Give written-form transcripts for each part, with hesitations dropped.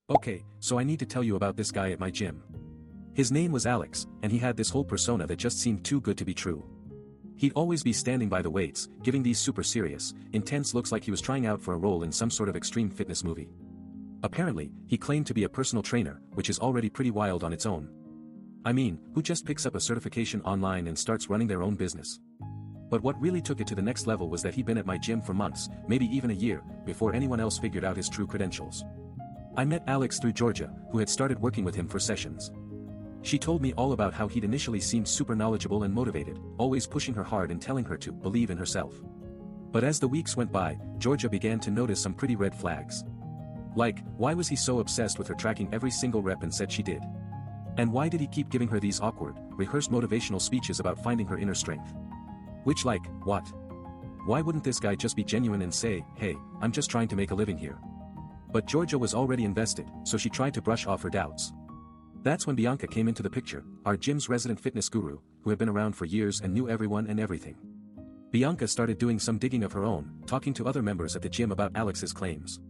Okay, so I need to tell you about this guy at my gym. His name was Alex, and he had this whole persona that just seemed too good to be true. He'd always be standing by the weights, giving these super serious, intense looks like he was trying out for a role in some sort of extreme fitness movie. Apparently, he claimed to be a personal trainer, which is already pretty wild on its own. I mean, who just picks up a certification online and starts running their own business? But what really took it to the next level was that he'd been at my gym for months, maybe even a year, before anyone else figured out his true credentials. I met Alex through Georgia, who had started working with him for sessions. She told me all about how he'd initially seemed super knowledgeable and motivated, always pushing her hard and telling her to believe in herself. But as the weeks went by, Georgia began to notice some pretty red flags. Like, why was he so obsessed with her tracking every single rep and said she did? And why did he keep giving her these awkward, rehearsed motivational speeches about finding her inner strength? Which like, what? Why wouldn't this guy just be genuine and say, hey, I'm just trying to make a living here? But Georgia was already invested, so she tried to brush off her doubts. That's when Bianca came into the picture, our gym's resident fitness guru, who had been around for years and knew everyone and everything. Bianca started doing some digging of her own, talking to other members at the gym about Alex's claims.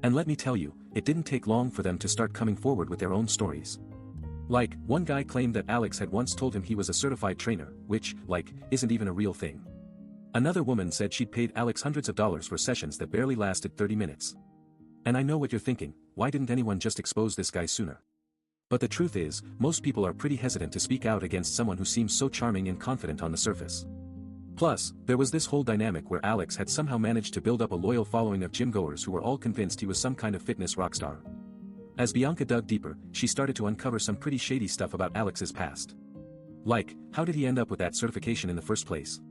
And let me tell you, it didn't take long for them to start coming forward with their own stories. Like, one guy claimed that Alex had once told him he was a certified trainer, which, like, isn't even a real thing. Another woman said she'd paid Alex hundreds of dollars for sessions that barely lasted 30 minutes. And I know what you're thinking, why didn't anyone just expose this guy sooner? But the truth is, most people are pretty hesitant to speak out against someone who seems so charming and confident on the surface. Plus, there was this whole dynamic where Alex had somehow managed to build up a loyal following of gym-goers who were all convinced he was some kind of fitness rock star. As Bianca dug deeper, she started to uncover some pretty shady stuff about Alex's past. Like, how did he end up with that certification in the first place?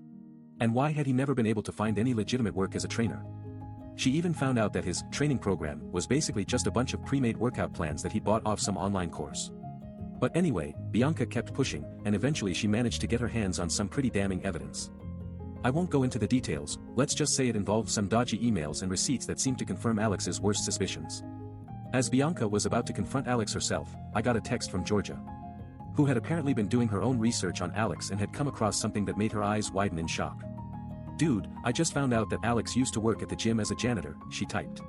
And why had he never been able to find any legitimate work as a trainer? She even found out that his training program was basically just a bunch of pre-made workout plans that he bought off some online course. But anyway, Bianca kept pushing, and eventually she managed to get her hands on some pretty damning evidence. I won't go into the details, let's just say it involved some dodgy emails and receipts that seemed to confirm Alex's worst suspicions. As Bianca was about to confront Alex herself, I got a text from Georgia, who had apparently been doing her own research on Alex and had come across something that made her eyes widen in shock. Dude, I just found out that Alex used to work at the gym as a janitor, she typed.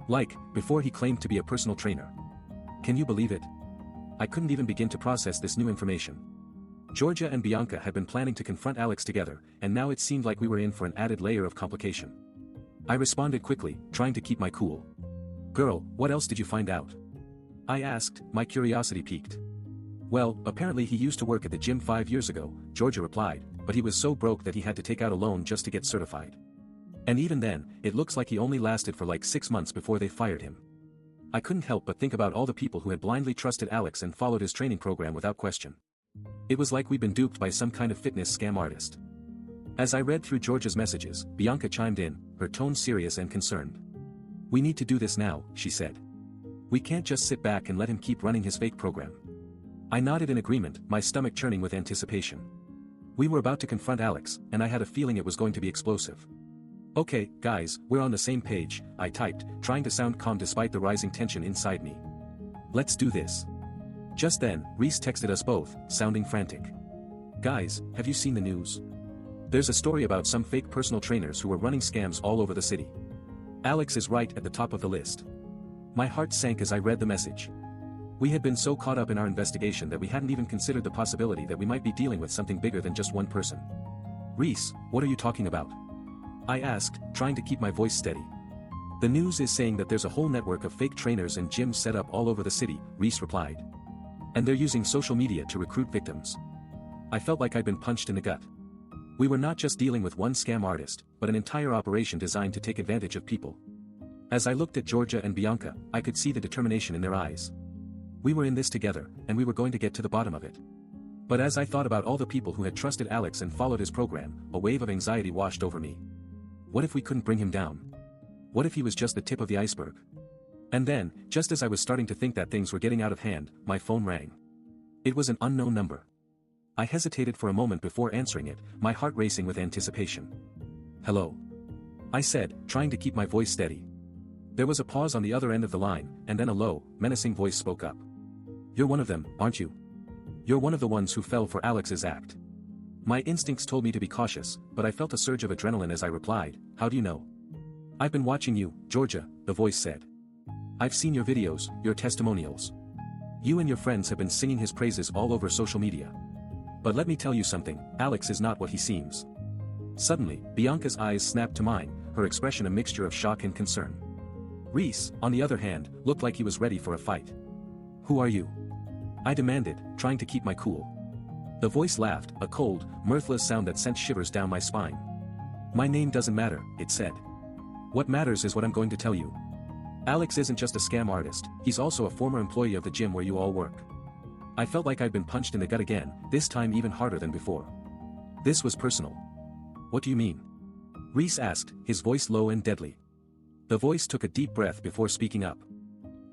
Like, before he claimed to be a personal trainer. Can you believe it? I couldn't even begin to process this new information. Georgia and Bianca had been planning to confront Alex together, and now it seemed like we were in for an added layer of complication. I responded quickly, trying to keep my cool. Girl, what else did you find out? I asked, my curiosity piqued. Well, apparently he used to work at the gym 5 years ago, Georgia replied, but he was so broke that he had to take out a loan just to get certified. And even then, it looks like he only lasted for like 6 months before they fired him. I couldn't help but think about all the people who had blindly trusted Alex and followed his training program without question. It was like we'd been duped by some kind of fitness scam artist. As I read through Georgia's messages, Bianca chimed in, her tone serious and concerned. We need to do this now, she said. We can't just sit back and let him keep running his fake program. I nodded in agreement, my stomach churning with anticipation. We were about to confront Alex, and I had a feeling it was going to be explosive. Okay, guys, we're on the same page, I typed, trying to sound calm despite the rising tension inside me. Let's do this. Just then, Reese texted us both, sounding frantic. Guys, have you seen the news? There's a story about some fake personal trainers who were running scams all over the city. Alex is right at the top of the list. My heart sank as I read the message. We had been so caught up in our investigation that we hadn't even considered the possibility that we might be dealing with something bigger than just one person. Reese, what are you talking about? I asked, trying to keep my voice steady. The news is saying that there's a whole network of fake trainers and gyms set up all over the city, Reese replied. And they're using social media to recruit victims. I felt like I'd been punched in the gut. We were not just dealing with one scam artist, but an entire operation designed to take advantage of people. As I looked at Georgia and Bianca, I could see the determination in their eyes. We were in this together, and we were going to get to the bottom of it. But as I thought about all the people who had trusted Alex and followed his program, a wave of anxiety washed over me. What if we couldn't bring him down? What if he was just the tip of the iceberg? And then, just as I was starting to think that things were getting out of hand, my phone rang. It was an unknown number. I hesitated for a moment before answering it, my heart racing with anticipation. Hello? I said, trying to keep my voice steady. There was a pause on the other end of the line, and then a low, menacing voice spoke up. You're one of them, aren't you? You're one of the ones who fell for Alex's act. My instincts told me to be cautious, but I felt a surge of adrenaline as I replied, how do you know? I've been watching you, Georgia, the voice said. I've seen your videos, your testimonials. You and your friends have been singing his praises all over social media. But let me tell you something, Alex is not what he seems. Suddenly, Bianca's eyes snapped to mine, her expression a mixture of shock and concern. Reese, on the other hand, looked like he was ready for a fight. Who are you? I demanded, trying to keep my cool. The voice laughed, a cold, mirthless sound that sent shivers down my spine. My name doesn't matter, it said. What matters is what I'm going to tell you. Alex isn't just a scam artist, he's also a former employee of the gym where you all work. I felt like I'd been punched in the gut again, this time even harder than before. This was personal. What do you mean? Reese asked, his voice low and deadly. The voice took a deep breath before speaking up.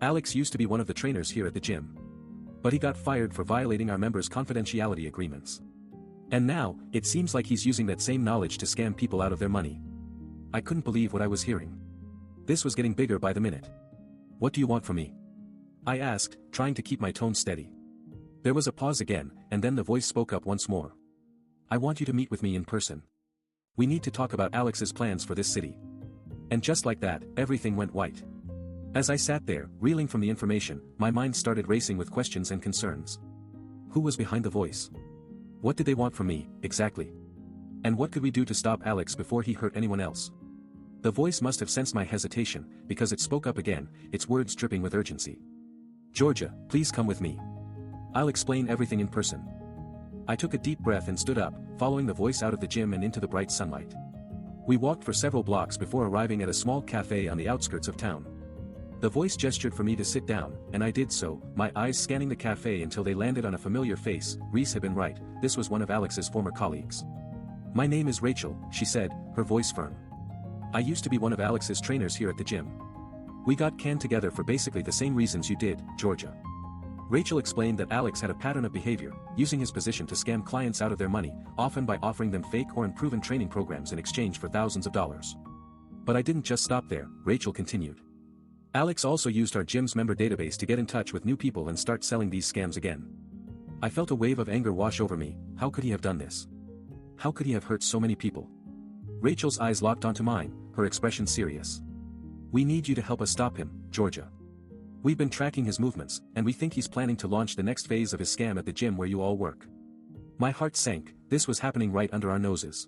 Alex used to be one of the trainers here at the gym. But he got fired for violating our members' confidentiality agreements. And now, it seems like he's using that same knowledge to scam people out of their money. I couldn't believe what I was hearing. This was getting bigger by the minute. What do you want from me? I asked, trying to keep my tone steady. There was a pause again, and then the voice spoke up once more. I want you to meet with me in person. We need to talk about Alex's plans for this city. And just like that, everything went white. As I sat there, reeling from the information, my mind started racing with questions and concerns. Who was behind the voice? What did they want from me, exactly? And what could we do to stop Alex before he hurt anyone else? The voice must have sensed my hesitation, because it spoke up again, its words dripping with urgency. Georgia, please come with me. I'll explain everything in person. I took a deep breath and stood up, following the voice out of the gym and into the bright sunlight. We walked for several blocks before arriving at a small cafe on the outskirts of town. The voice gestured for me to sit down, and I did so, my eyes scanning the cafe until they landed on a familiar face. Reese had been right, this was one of Alex's former colleagues. My name is Rachel, she said, her voice firm. I used to be one of Alex's trainers here at the gym. We got canned together for basically the same reasons you did, Georgia. Rachel explained that Alex had a pattern of behavior, using his position to scam clients out of their money, often by offering them fake or unproven training programs in exchange for thousands of dollars. But I didn't just stop there, Rachel continued. Alex also used our gym's member database to get in touch with new people and start selling these scams again. I felt a wave of anger wash over me. How could he have done this? How could he have hurt so many people? Rachel's eyes locked onto mine, her expression serious. We need you to help us stop him, Georgia. We've been tracking his movements, and we think he's planning to launch the next phase of his scam at the gym where you all work. My heart sank, this was happening right under our noses.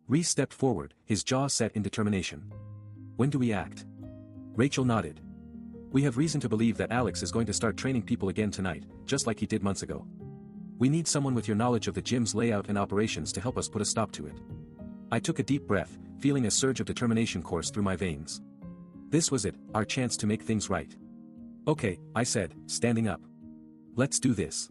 Reese stepped forward, his jaw set in determination. When do we act? Rachel nodded. We have reason to believe that Alex is going to start training people again tonight, just like he did months ago. We need someone with your knowledge of the gym's layout and operations to help us put a stop to it. I took a deep breath, feeling a surge of determination course through my veins. This was it, our chance to make things right. Okay, I said, standing up. Let's do this.